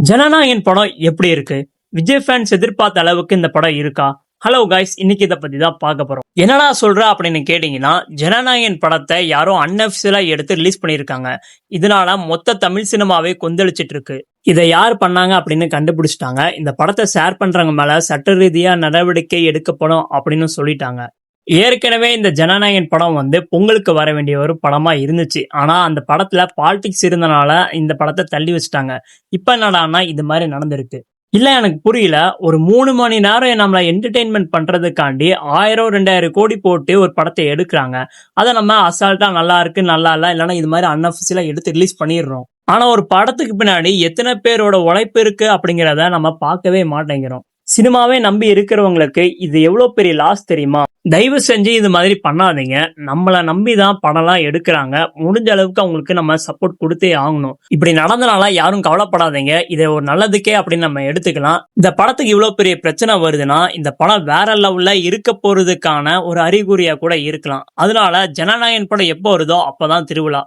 ஜனநாயகன் படம் எப்படி இருக்கு? விஜய் ஃபேன்ஸ் எதிர்பார்த்த அளவுக்கு இந்த படம் இருக்கா? ஹலோ கைஸ், இன்னைக்கு இதை பத்தி தான் பார்க்க போறோம். என்னடா சொல்ற அப்படின்னு கேட்டீங்கன்னா, ஜனநாயகன் படத்தை யாரோ அன்அஃபிஷியலா எடுத்து ரிலீஸ் பண்ணியிருக்காங்க. இதனால மொத்த தமிழ் சினிமாவே கொந்தளிச்சிட்டு இருக்கு. இதை யார் பண்ணாங்க அப்படின்னு கண்டுபிடிச்சிட்டாங்க. இந்த படத்தை ஷேர் பண்றவங்க மேல சட்ட ரீதியா நடவடிக்கை எடுக்கப்படும் அப்படின்னு சொல்லிட்டாங்க. ஏற்கனவே இந்த ஜனநாயகன் படம் பொங்கலுக்கு வர வேண்டிய ஒரு படமா இருந்துச்சு. ஆனா அந்த படத்துல பாலிடிக்ஸ் இருந்தனால இந்த படத்தை தள்ளி வச்சுட்டாங்க. இப்ப என்னடான்னா இது மாதிரி நடந்திருக்கு. இல்ல, எனக்கு புரியல. ஒரு 3 மணி நேரம் நம்மள என்டர்டெயின்மெண்ட் பண்றதுக்காண்டி 1000 2000 கோடி போட்டு ஒரு படத்தை எடுக்கிறாங்க. அதை நம்ம அசால்ட்டா நல்லா இருக்கு நல்லா இல்ல இல்லைன்னா இது மாதிரி அன்அஃபிஷியலா எடுத்து ரிலீஸ் பண்ணிடுறோம். ஆனா ஒரு படத்துக்கு பின்னாடி எத்தனை பேரோட உழைப்பு இருக்கு அப்படிங்கிறத நம்ம பார்க்கவே மாட்டேங்கிறோம். சினிமாவே நம்பி இருக்கிறவங்களுக்கு இது எவ்வளவு பெரிய லாஸ் தெரியுமா? தயவு செஞ்சு இது மாதிரி பண்ணாதீங்க. நம்மள நம்பி தான் படம்லாம் எடுக்கிறாங்க. முடிஞ்ச அளவுக்கு அவங்களுக்கு நம்ம சப்போர்ட் கொடுத்தே ஆகணும். இப்படி நடந்தனால யாரும் கவலைப்படாதீங்க. இதை ஒரு நல்லதுக்கே அப்படின்னு நம்ம எடுத்துக்கலாம். இந்த படத்துக்கு இவ்வளவு பெரிய பிரச்சனை வருதுன்னா இந்த படம் வேற லெவல்ல இருக்க போறதுக்கான ஒரு அறிகுறியா கூட இருக்கலாம். அதனால ஜனநாயகன் படம் எப்போ வருதோ அப்பதான் திருவிழா.